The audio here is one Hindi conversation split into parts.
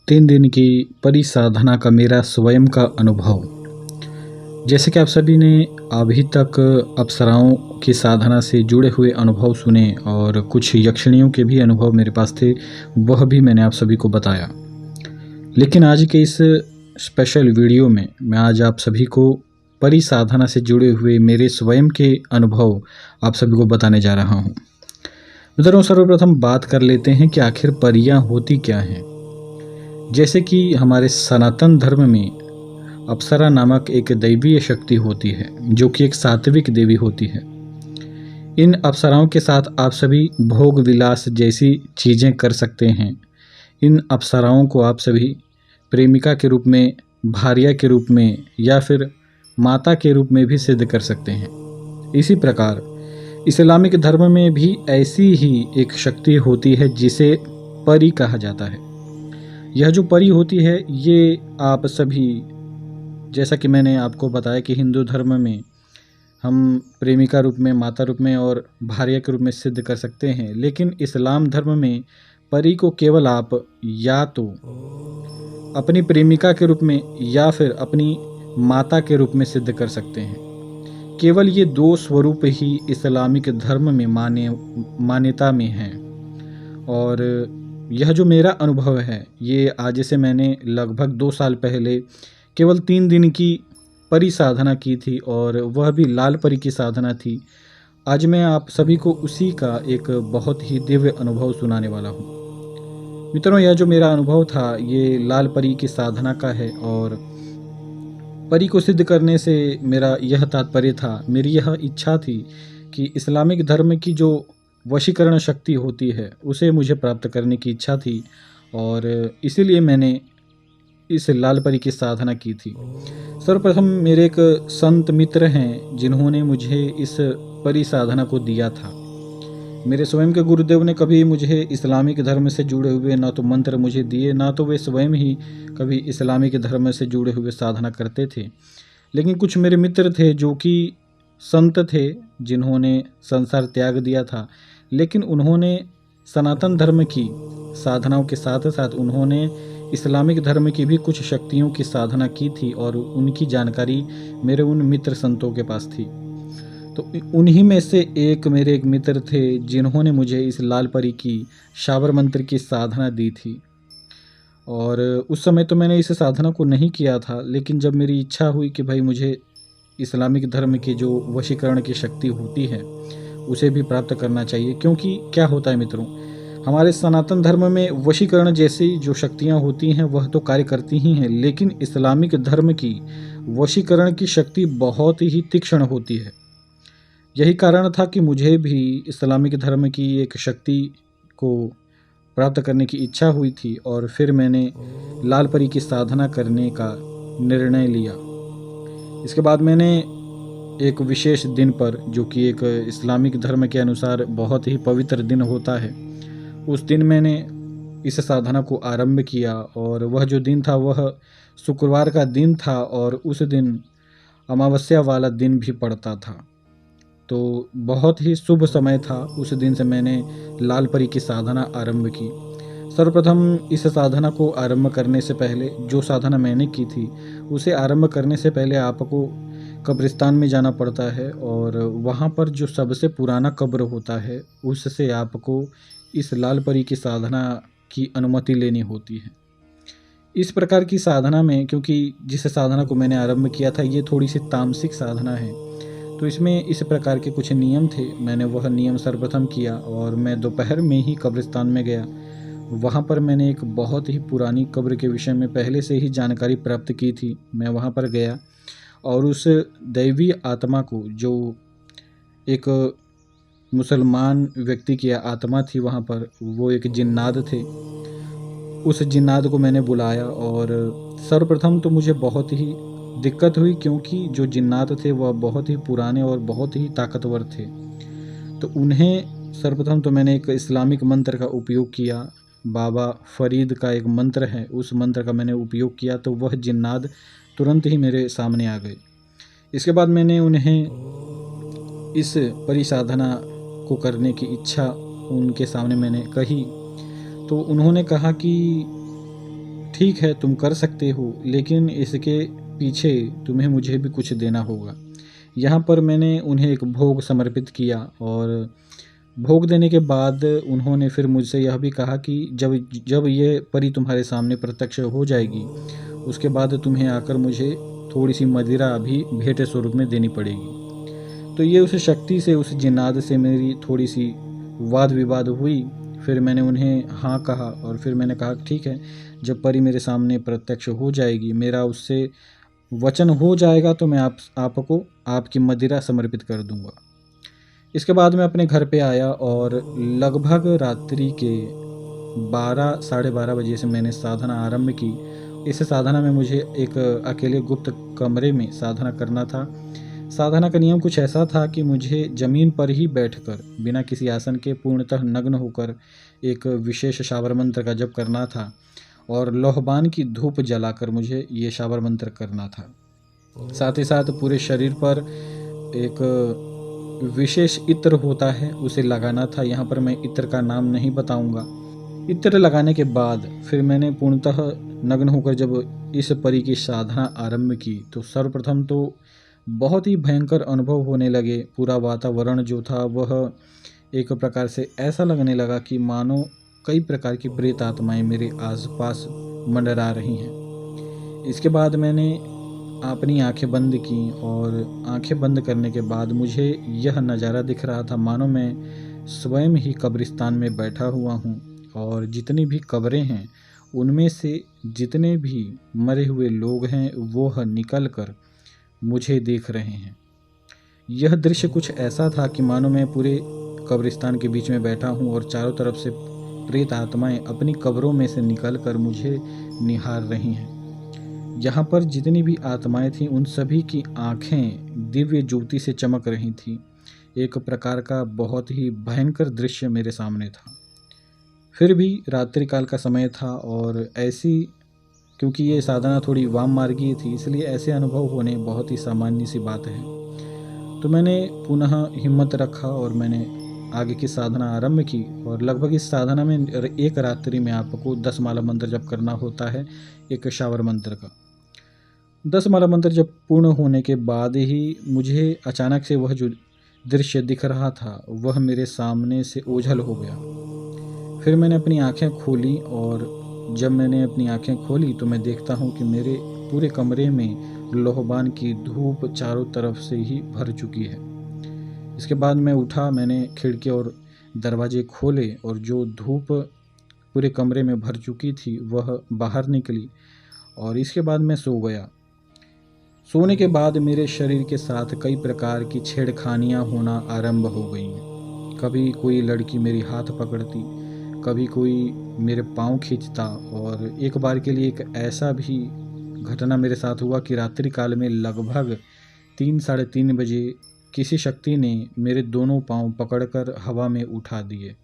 3 दिन की परिसाधना का मेरा स्वयं का अनुभव। जैसे कि आप सभी ने अभी तक अप्सराओं की साधना से जुड़े हुए अनुभव सुने और कुछ यक्षिणियों के भी अनुभव मेरे पास थे, वह भी मैंने आप सभी को बताया। लेकिन आज के इस स्पेशल वीडियो में मैं आज आप सभी को परिसाधना से जुड़े हुए मेरे स्वयं के अनुभव आप सभी को बताने जा रहा हूँ। मित्रों, सर्वप्रथम बात कर लेते हैं कि आखिर परियां होती क्या हैं। जैसे कि हमारे सनातन धर्म में अप्सरा नामक एक दैवीय शक्ति होती है, जो कि एक सात्विक देवी होती है। इन अप्सराओं के साथ आप सभी भोग विलास जैसी चीज़ें कर सकते हैं। इन अप्सराओं को आप सभी प्रेमिका के रूप में, भार्या के रूप में या फिर माता के रूप में भी सिद्ध कर सकते हैं। इसी प्रकार इस्लामिक धर्म में भी ऐसी ही एक शक्ति होती है जिसे परी कहा जाता है। यह जो परी होती है, ये आप सभी, जैसा कि मैंने आपको बताया कि हिंदू धर्म में हम प्रेमिका रूप में, माता रूप में और भार्या के रूप में सिद्ध कर सकते हैं, लेकिन इस्लाम धर्म में परी को केवल आप या तो अपनी प्रेमिका के रूप में या फिर अपनी माता के रूप में सिद्ध कर सकते हैं। केवल ये 2 स्वरूप ही इस्लामिक धर्म में मान्यता में हैं। और यह जो मेरा अनुभव है, ये आज से मैंने लगभग 2 साल पहले केवल 3 दिन की परी साधना की थी, और वह भी लाल परी की साधना थी। आज मैं आप सभी को उसी का एक बहुत ही दिव्य अनुभव सुनाने वाला हूँ। मित्रों, यह जो मेरा अनुभव था, ये लाल परी की साधना का है, और परी को सिद्ध करने से मेरा यह तात्पर्य था, मेरी यह इच्छा थी कि इस्लामिक धर्म की जो वशीकरण शक्ति होती है, उसे मुझे प्राप्त करने की इच्छा थी, और इसीलिए मैंने इस लाल परी की साधना की थी। सर्वप्रथम मेरे एक संत मित्र हैं, जिन्होंने मुझे इस परी साधना को दिया था। मेरे स्वयं के गुरुदेव ने कभी मुझे इस्लामिक धर्म से जुड़े हुए ना तो मंत्र मुझे दिए, ना तो वे स्वयं ही कभी इस्लामिक धर्म से जुड़े हुए साधना करते थे। लेकिन कुछ मेरे मित्र थे जो कि संत थे, जिन्होंने संसार त्याग दिया था, लेकिन उन्होंने सनातन धर्म की साधनाओं के साथ साथ उन्होंने इस्लामिक धर्म की भी कुछ शक्तियों की साधना की थी, और उनकी जानकारी मेरे उन मित्र संतों के पास थी। तो उन्हीं में से मेरे एक मित्र थे, जिन्होंने मुझे इस लाल परी की शावर मंत्र की साधना दी थी। और उस समय तो मैंने इस साधना को नहीं किया था, लेकिन जब मेरी इच्छा हुई कि भाई मुझे इस्लामिक धर्म की जो वशीकरण की शक्ति होती है, उसे भी प्राप्त करना चाहिए। क्योंकि क्या होता है मित्रों, हमारे सनातन धर्म में वशीकरण जैसी जो शक्तियाँ होती हैं, वह तो कार्य करती ही हैं, लेकिन इस्लामिक धर्म की वशीकरण की शक्ति बहुत ही तीक्ष्ण होती है। यही कारण था कि मुझे भी इस्लामिक धर्म की एक शक्ति को प्राप्त करने की इच्छा हुई थी, और फिर मैंने लाल परी की साधना करने का निर्णय लिया। इसके बाद मैंने एक विशेष दिन पर, जो कि एक इस्लामिक धर्म के अनुसार बहुत ही पवित्र दिन होता है, उस दिन मैंने इस साधना को आरंभ किया। और वह जो दिन था, वह शुक्रवार का दिन था, और उस दिन अमावस्या वाला दिन भी पड़ता था। तो बहुत ही शुभ समय था। उस दिन से मैंने लाल परी की साधना आरंभ की। सर्वप्रथम इस साधना को आरंभ करने से पहले, जो साधना मैंने की थी, उसे आरंभ करने से पहले आपको कब्रिस्तान में जाना पड़ता है, और वहाँ पर जो सबसे पुराना कब्र होता है, उससे आपको इस लाल परी की साधना की अनुमति लेनी होती है। इस प्रकार की साधना में, क्योंकि जिस साधना को मैंने आरंभ किया था, ये थोड़ी सी तामसिक साधना है, तो इसमें इस प्रकार के कुछ नियम थे। मैंने वह नियम सर्वप्रथम किया, और मैं दोपहर में ही कब्रिस्तान में गया। वहाँ पर मैंने एक बहुत ही पुरानी कब्र के विषय में पहले से ही जानकारी प्राप्त की थी। मैं वहाँ पर गया, और उस दैवी आत्मा को, जो एक मुसलमान व्यक्ति की आत्मा थी वहाँ पर, वो एक जिन्नात थे, उस जिन्नात को मैंने बुलाया। और सर्वप्रथम तो मुझे बहुत ही दिक्कत हुई, क्योंकि जो जिन्नात थे वह बहुत ही पुराने और बहुत ही ताकतवर थे। तो उन्हें सर्वप्रथम तो मैंने एक इस्लामिक मंत्र का उपयोग किया। बाबा फरीद का एक मंत्र है, उस मंत्र का मैंने उपयोग किया, तो वह जिन्नात तुरंत ही मेरे सामने आ गए। इसके बाद मैंने उन्हें इस परिसाधना को करने की इच्छा उनके सामने मैंने कही, तो उन्होंने कहा कि ठीक है तुम कर सकते हो, लेकिन इसके पीछे तुम्हें मुझे भी कुछ देना होगा। यहाँ पर मैंने उन्हें एक भोग समर्पित किया और भोग देने के बाद उन्होंने फिर मुझसे यह भी कहा कि जब जब ये परी तुम्हारे सामने प्रत्यक्ष हो जाएगी, उसके बाद तुम्हें आकर मुझे थोड़ी सी मदिरा भी भेंट स्वरूप में देनी पड़ेगी। तो ये उस शक्ति से, उस जिन्नात से मेरी थोड़ी सी वाद विवाद हुई। फिर मैंने उन्हें हाँ कहा और फिर मैंने कहा ठीक है, जब परी मेरे सामने प्रत्यक्ष हो जाएगी, मेरा उससे वचन हो जाएगा, तो मैं आपको आपकी मदिरा समर्पित कर दूंगा। इसके बाद मैं अपने घर पे आया और लगभग रात्रि के 12 साढ़े 12 बजे से मैंने साधना आरंभ की। इस साधना में मुझे एक अकेले गुप्त कमरे में साधना करना था। साधना का नियम कुछ ऐसा था कि मुझे ज़मीन पर ही बैठकर बिना किसी आसन के पूर्णतः नग्न होकर एक विशेष शाबर मंत्र का जप करना था और लोहबान की धूप जलाकर मुझे ये शाबर मंत्र करना था। साथ ही साथ पूरे शरीर पर एक विशेष इत्र होता है, उसे लगाना था। यहाँ पर मैं इत्र का नाम नहीं बताऊंगा। इत्र लगाने के बाद फिर मैंने पूर्णतः नग्न होकर जब इस परी की साधना आरंभ की तो सर्वप्रथम तो बहुत ही भयंकर अनुभव होने लगे। पूरा वातावरण जो था वह एक प्रकार से ऐसा लगने लगा कि मानो कई प्रकार की प्रेत आत्माएं मेरे आसपास मंडरा रही हैं। इसके बाद मैंने अपनी आंखें बंद की और आंखें बंद करने के बाद मुझे यह नज़ारा दिख रहा था मानो मैं स्वयं ही कब्रिस्तान में बैठा हुआ हूँ और जितनी भी कब्रें हैं उनमें से जितने भी मरे हुए लोग हैं वो निकल कर मुझे देख रहे हैं। यह दृश्य कुछ ऐसा था कि मानो मैं पूरे कब्रिस्तान के बीच में बैठा हूँ और चारों तरफ से प्रेत आत्माएं अपनी कब्रों में से निकलकर मुझे निहार रही हैं। यहाँ पर जितनी भी आत्माएं थीं उन सभी की आंखें दिव्य ज्योति से चमक रही थीं। एक प्रकार का बहुत ही भयंकर दृश्य मेरे सामने था। फिर भी रात्रि काल का समय था और ऐसी, क्योंकि ये साधना थोड़ी वाम मार्गीय थी, इसलिए ऐसे अनुभव होने बहुत ही सामान्य सी बात है। तो मैंने पुनः हिम्मत रखा और मैंने आगे की साधना आरंभ की और लगभग इस साधना में एक रात्रि में आपको 10 माला मंत्र जप करना होता है, एक शावर मंत्र का। 10 माला मंत्र जब पूर्ण होने के बाद ही मुझे अचानक से वह जो दृश्य दिख रहा था वह मेरे सामने से ओझल हो गया। फिर मैंने अपनी आंखें खोली और जब मैंने अपनी आंखें खोली तो मैं देखता हूँ कि मेरे पूरे कमरे में लोहबान की धूप चारों तरफ से ही भर चुकी है। इसके बाद मैं उठा, मैंने खिड़की और दरवाजे खोले और जो धूप पूरे कमरे में भर चुकी थी वह बाहर निकली और इसके बाद मैं सो गया। सोने के बाद मेरे शरीर के साथ कई प्रकार की छेड़खानियाँ होना आरंभ हो गईं। कभी कोई लड़की मेरी हाथ पकड़ती, कभी कोई मेरे पाँव खींचता और एक बार के लिए एक ऐसा भी घटना मेरे साथ हुआ कि रात्रि काल में लगभग 3 साढ़े 3 बजे किसी शक्ति ने मेरे दोनों पाँव पकड़कर हवा में उठा दिए।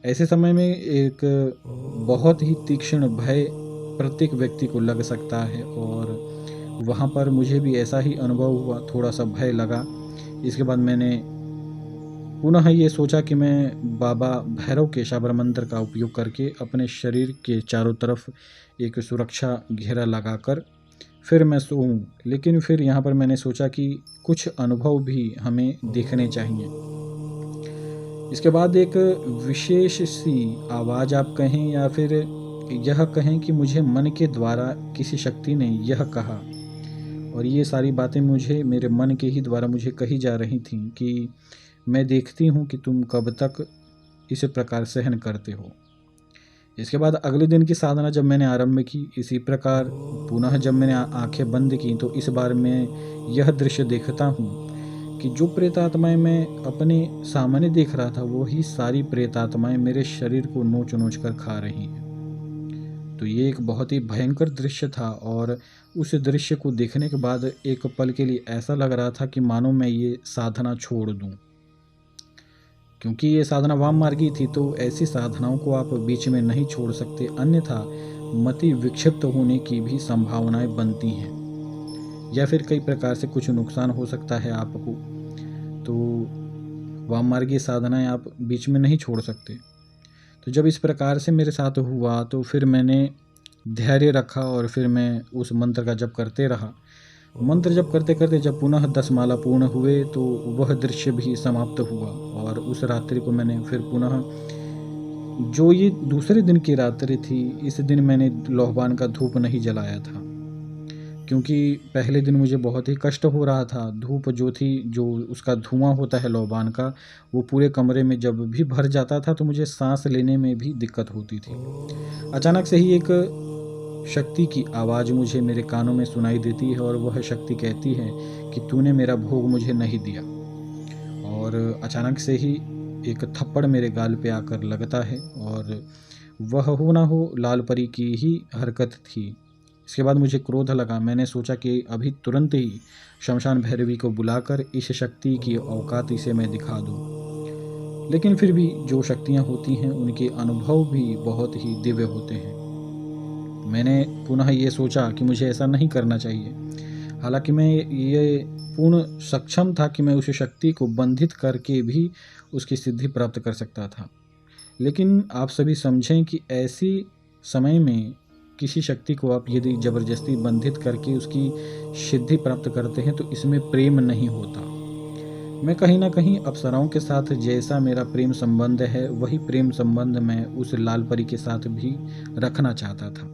ऐसे समय में एक बहुत ही तीक्ष्ण भय प्रत्येक व्यक्ति को लग सकता है और वहाँ पर मुझे भी ऐसा ही अनुभव हुआ, थोड़ा सा भय लगा। इसके बाद मैंने पुनः ये सोचा कि मैं बाबा भैरव के शाबर मंत्र का उपयोग करके अपने शरीर के चारों तरफ एक सुरक्षा घेरा लगाकर फिर मैं सोऊं। लेकिन फिर यहाँ पर मैंने सोचा कि कुछ अनुभव भी हमें देखने चाहिए। इसके बाद एक विशेष सी आवाज़ आप कहें या फिर यह कहें कि मुझे मन के द्वारा किसी शक्ति ने यह कहा, और ये सारी बातें मुझे मेरे मन के ही द्वारा मुझे कही जा रही थीं कि मैं देखती हूँ कि तुम कब तक इस प्रकार सहन करते हो। इसके बाद अगले दिन की साधना जब मैंने आरंभ की, इसी प्रकार पुनः जब मैंने आंखें बंद की तो इस बार मैं यह दृश्य देखता हूँ कि जो प्रेतात्माएं मैं अपने सामने देख रहा था वही सारी प्रेतात्माएं मेरे शरीर को नोच नोच कर खा रही हैं। तो ये एक बहुत ही भयंकर दृश्य था और उस दृश्य को देखने के बाद एक पल के लिए ऐसा लग रहा था कि मानो मैं ये साधना छोड़ दूं। क्योंकि ये साधना वाम मार्गी थी तो ऐसी साधनाओं को आप बीच में नहीं छोड़ सकते, अन्यथा मति विक्षिप्त होने की भी संभावनाएं बनती हैं या फिर कई प्रकार से कुछ नुकसान हो सकता है आपको। तो वाम मार्गी साधनाएं आप बीच में नहीं छोड़ सकते। तो जब इस प्रकार से मेरे साथ हुआ तो फिर मैंने धैर्य रखा और फिर मैं उस मंत्र का जप करते रहा। मंत्र जप करते करते जब पुनः 10 माला पूर्ण हुए तो वह दृश्य भी समाप्त हुआ और उस रात्रि को मैंने फिर पुनः, जो ये दूसरे दिन की रात्रि थी, इस दिन मैंने लोहबान का धूप नहीं जलाया था, क्योंकि पहले दिन मुझे बहुत ही कष्ट हो रहा था। धूप जो थी, जो उसका धुआं होता है लोहबान का, वो पूरे कमरे में जब भी भर जाता था तो मुझे सांस लेने में भी दिक्कत होती थी। अचानक से ही एक शक्ति की आवाज़ मुझे मेरे कानों में सुनाई देती है और वह शक्ति कहती है कि तूने मेरा भोग मुझे नहीं दिया। और अचानक से ही एक थप्पड़ मेरे गाल पे आकर लगता है और वह हो ना हो लाल परी की ही हरकत थी। इसके बाद मुझे क्रोध लगा। मैंने सोचा कि अभी तुरंत ही शमशान भैरवी को बुलाकर इस शक्ति की औकात इसे मैं दिखा दूं। लेकिन फिर भी जो शक्तियां होती हैं उनके अनुभव भी बहुत ही दिव्य होते हैं। मैंने पुनः ये सोचा कि मुझे ऐसा नहीं करना चाहिए। हालांकि मैं ये पूर्ण सक्षम था कि मैं उस शक्ति को बंधित करके भी उसकी सिद्धि प्राप्त कर सकता था। लेकिन आप सभी समझें कि ऐसी समय में किसी शक्ति को आप यदि ज़बरदस्ती बंधित करके उसकी सिद्धि प्राप्त करते हैं तो इसमें प्रेम नहीं होता। मैं कहीं ना कहीं अप्सराओं के साथ जैसा मेरा प्रेम संबंध है, वही प्रेम संबंध मैं उस लाल परी के साथ भी रखना चाहता था।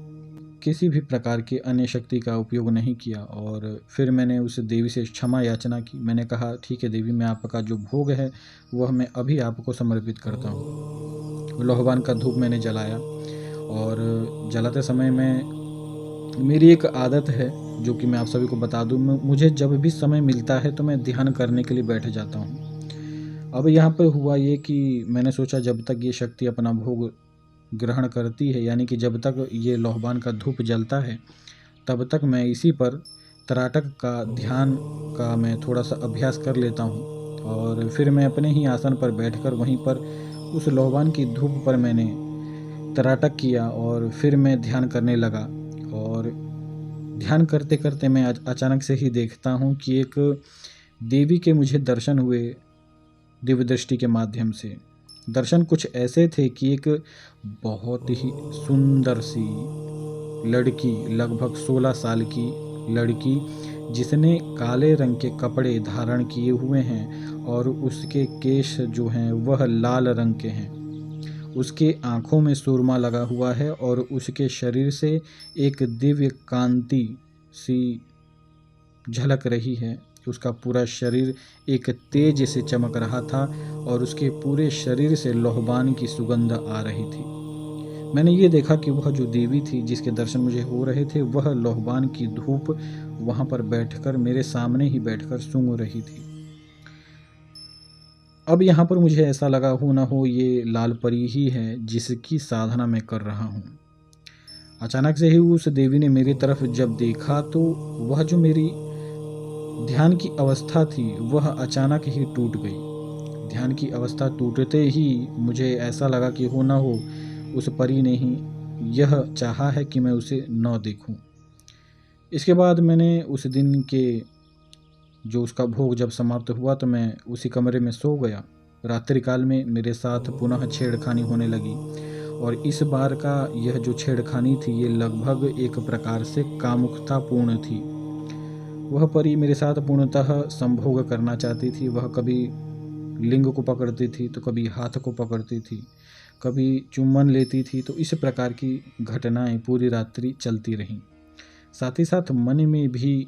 किसी भी प्रकार की अन्य शक्ति का उपयोग नहीं किया और फिर मैंने उस देवी से क्षमा याचना की। मैंने कहा, ठीक है देवी, मैं आपका जो भोग है वह मैं अभी आपको समर्पित करता हूँ। लोहबान का धूप मैंने जलाया और जलाते समय मेरी एक आदत है जो कि मैं आप सभी को बता दूँ, मुझे जब भी समय मिलता है तो मैं ध्यान करने के लिए बैठ जाता हूँ। अब यहाँ पर हुआ ये कि मैंने सोचा जब तक ये शक्ति अपना भोग ग्रहण करती है, यानी कि जब तक ये लोहबान का धूप जलता है, तब तक मैं इसी पर तराटक का ध्यान का मैं थोड़ा सा अभ्यास कर लेता हूँ। और फिर मैं अपने ही आसन पर बैठकर वहीं पर उस लोहबान की धूप पर मैंने तराटक किया और फिर मैं ध्यान करने लगा। और ध्यान करते करते मैं अचानक से ही देखता हूँ कि एक देवी के मुझे दर्शन हुए दिव्य दृष्टि के माध्यम से। दर्शन कुछ ऐसे थे कि एक बहुत ही सुंदर सी लड़की, लगभग 16 साल की लड़की, जिसने काले रंग के कपड़े धारण किए हुए हैं और उसके केश जो हैं वह लाल रंग के हैं। उसके आँखों में सुरमा लगा हुआ है और उसके शरीर से एक दिव्य कांति सी झलक रही है। उसका पूरा शरीर एक तेज से चमक रहा था और उसके पूरे शरीर से लोहबान की सुगंध आ रही थी। मैंने ये देखा कि वह जो देवी थी जिसके दर्शन मुझे हो रहे थे, वह लोहबान की धूप वहाँ पर बैठकर, मेरे सामने ही बैठकर सूंघ रही थी। अब यहाँ पर मुझे ऐसा लगा हो ना हो ये लाल परी ही है जिसकी साधना मैं कर रहा हूँ। अचानक से ही उस देवी ने मेरी तरफ जब देखा तो वह जो मेरी ध्यान की अवस्था थी वह अचानक ही टूट गई। ध्यान की अवस्था टूटते ही मुझे ऐसा लगा कि हो ना हो उस परी ने ही यह चाहा है कि मैं उसे न देखूं। इसके बाद मैंने उस दिन के जो उसका भोग जब समाप्त हुआ तो मैं उसी कमरे में सो गया। रात्रि काल में मेरे साथ पुनः छेड़खानी होने लगी और इस बार का यह जो छेड़खानी थी ये लगभग एक प्रकार से कामुकतापूर्ण थी। वह परी मेरे साथ पूर्णतः संभोग करना चाहती थी। वह कभी लिंग को पकड़ती थी तो कभी हाथ को पकड़ती थी, कभी चुम्बन लेती थी। तो इस प्रकार की घटनाएं पूरी रात्रि चलती रहीं। साथ ही साथ मन में भी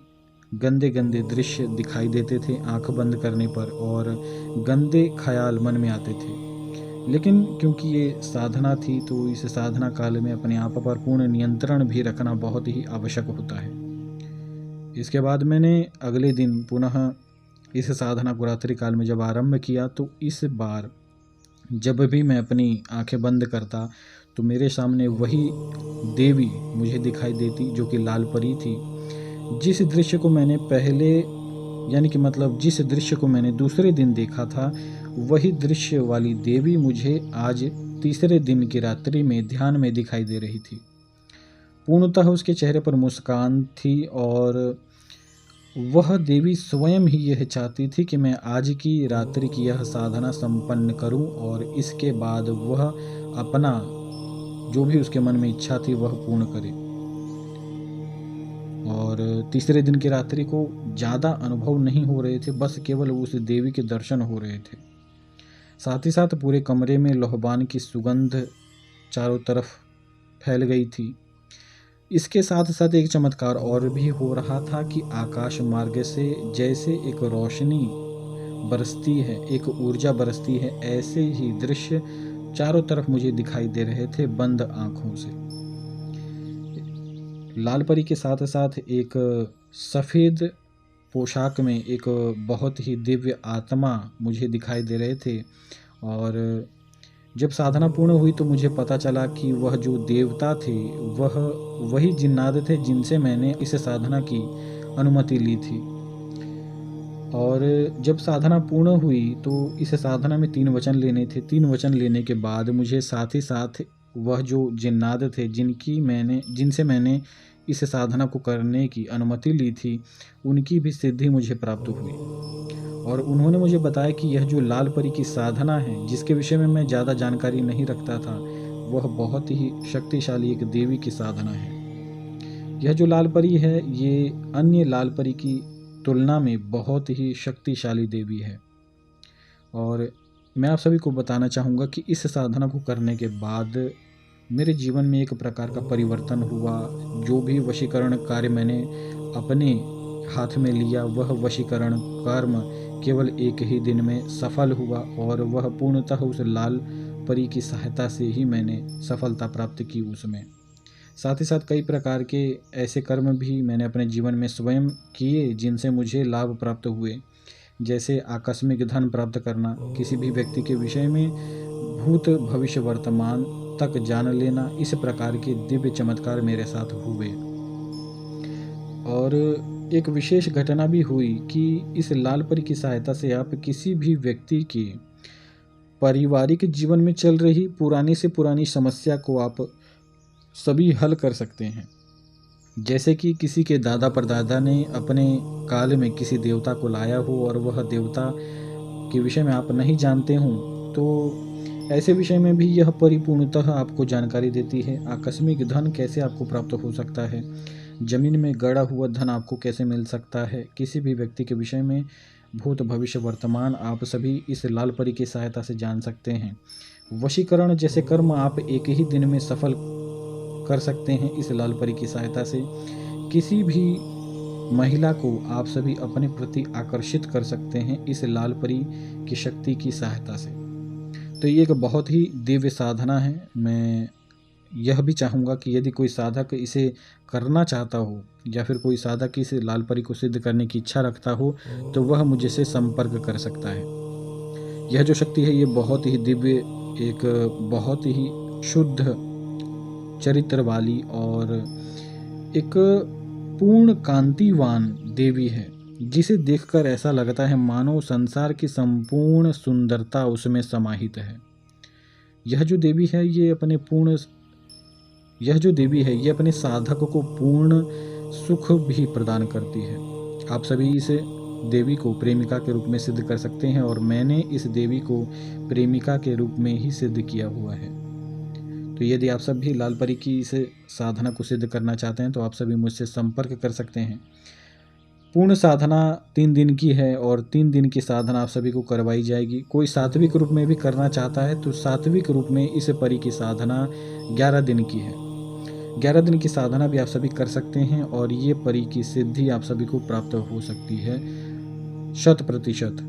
गंदे गंदे दृश्य दिखाई देते थे आंख बंद करने पर और गंदे ख्याल मन में आते थे। लेकिन क्योंकि ये साधना थी तो इस साधना काल में अपने आप पर पूर्ण नियंत्रण भी रखना बहुत ही आवश्यक होता है। इसके बाद मैंने अगले दिन पुनः इस साधना को रात्रि काल में जब आरंभ किया तो इस बार जब भी मैं अपनी आंखें बंद करता तो मेरे सामने वही देवी मुझे दिखाई देती जो कि लाल परी थी। जिस दृश्य को मैंने पहले, यानी कि मतलब जिस दृश्य को मैंने दूसरे दिन देखा था, वही दृश्य वाली देवी मुझे आज तीसरे दिन की रात्रि में ध्यान में दिखाई दे रही थी। पूर्णतः उसके चेहरे पर मुस्कान थी और वह देवी स्वयं ही यह चाहती थी कि मैं आज की रात्रि की यह साधना संपन्न करूं और इसके बाद वह अपना जो भी उसके मन में इच्छा थी वह पूर्ण करे। और तीसरे दिन की रात्रि को ज़्यादा अनुभव नहीं हो रहे थे, बस केवल उस देवी के दर्शन हो रहे थे। साथ ही साथ पूरे कमरे में लोहबान की सुगंध चारों तरफ फैल गई थी। इसके साथ साथ एक चमत्कार और भी हो रहा था कि आकाश मार्ग से जैसे एक रोशनी बरसती है, एक ऊर्जा बरसती है, ऐसे ही दृश्य चारों तरफ मुझे दिखाई दे रहे थे बंद आँखों से। लाल परी के साथ साथ एक सफ़ेद पोशाक में एक बहुत ही दिव्य आत्मा मुझे दिखाई दे रहे थे। और जब साधना पूर्ण हुई तो मुझे पता चला कि वह जो देवता थे वह वही जिन्नात थे जिनसे मैंने इस साधना की अनुमति ली थी। और जब साधना पूर्ण हुई तो इस साधना में 3 वचन लेने थे। 3 वचन लेने के बाद मुझे साथ ही साथ वह जो जिन्नात थे जिनसे मैंने इस साधना को करने की अनुमति ली थी, उनकी भी सिद्धि मुझे प्राप्त हुई। और उन्होंने मुझे बताया कि यह जो लाल परी की साधना है, जिसके विषय में मैं ज़्यादा जानकारी नहीं रखता था, वह बहुत ही शक्तिशाली एक देवी की साधना है। यह जो लाल परी है, ये अन्य लाल परी की तुलना में बहुत ही शक्तिशाली देवी है। और मैं आप सभी को बताना चाहूँगा कि इस साधना को करने के बाद मेरे जीवन में एक प्रकार का परिवर्तन हुआ। जो भी वशीकरण कार्य मैंने अपने हाथ में लिया, वह वशीकरण कर्म केवल एक ही दिन में सफल हुआ और वह पूर्णतः उस लाल परी की सहायता से ही मैंने सफलता प्राप्त की उसमें। साथ ही साथ कई प्रकार के ऐसे कर्म भी मैंने अपने जीवन में स्वयं किए जिनसे मुझे लाभ प्राप्त हुए, जैसे आकस्मिक धन प्राप्त करना, किसी भी व्यक्ति के विषय में भूत भविष्य वर्तमान तक जान लेना। इस प्रकार के दिव्य चमत्कार मेरे साथ हुए। और एक विशेष घटना भी हुई कि इस लाल परी की सहायता से आप किसी भी व्यक्ति के पारिवारिक जीवन में चल रही पुरानी से पुरानी समस्या को आप सभी हल कर सकते हैं। जैसे कि किसी के दादा परदादा ने अपने काल में किसी देवता को लाया हो और वह देवता के विषय में आप नहीं जानते हो, तो ऐसे विषय में भी यह परिपूर्णतः आपको जानकारी देती है। आकस्मिक धन कैसे आपको प्राप्त हो सकता है, जमीन में गड़ा हुआ धन आपको कैसे मिल सकता है, किसी भी व्यक्ति के विषय में भूत भविष्य वर्तमान आप सभी इस लाल परी की सहायता से जान सकते हैं। वशीकरण जैसे कर्म आप एक ही दिन में सफल कर सकते हैं इस लाल परी की सहायता से। किसी भी महिला को आप सभी अपने प्रति आकर्षित कर सकते हैं इस लाल परी की शक्ति की सहायता से। तो ये एक बहुत ही दिव्य साधना है। मैं यह भी चाहूँगा कि यदि कोई साधक इसे करना चाहता हो या फिर कोई साधक इस लाल परी को सिद्ध करने की इच्छा रखता हो, तो वह मुझसे संपर्क कर सकता है। यह जो शक्ति है, ये बहुत ही दिव्य, एक बहुत ही शुद्ध चरित्र वाली और एक पूर्ण कांतिवान देवी है, जिसे देखकर ऐसा लगता है मानो संसार की संपूर्ण सुंदरता उसमें समाहित है। यह जो देवी है ये अपने साधक को पूर्ण सुख भी प्रदान करती है। आप सभी इस देवी को प्रेमिका के रूप में सिद्ध कर सकते हैं और मैंने इस देवी को प्रेमिका के रूप में ही सिद्ध किया हुआ है। तो यदि आप सभी लाल परी की इस साधना को सिद्ध करना चाहते हैं तो आप सभी मुझसे संपर्क कर सकते हैं। पूर्ण साधना 3 दिन की है और 3 दिन की साधना आप सभी को करवाई जाएगी। कोई सात्विक रूप में भी करना चाहता है तो सात्विक रूप में इस परी की साधना 11 दिन की है। 11 दिन की साधना भी आप सभी कर सकते हैं और ये परी की सिद्धि आप सभी को प्राप्त हो सकती है 100%।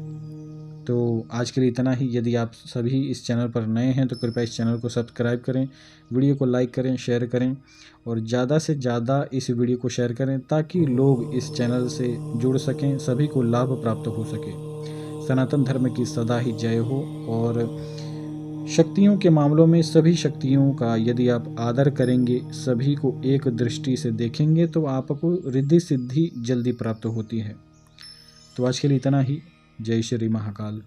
तो आज के लिए इतना ही। यदि आप सभी इस चैनल पर नए हैं तो कृपया इस चैनल को सब्सक्राइब करें, वीडियो को लाइक करें, शेयर करें और ज़्यादा से ज़्यादा इस वीडियो को शेयर करें ताकि लोग इस चैनल से जुड़ सकें, सभी को लाभ प्राप्त हो सके। सनातन धर्म की सदा ही जय हो। और शक्तियों के मामलों में सभी शक्तियों का यदि आप आदर करेंगे, सभी को एक दृष्टि से देखेंगे तो आपको रिद्धि सिद्धि जल्दी प्राप्त होती है। तो आज के लिए इतना ही। जय श्री महाकाल।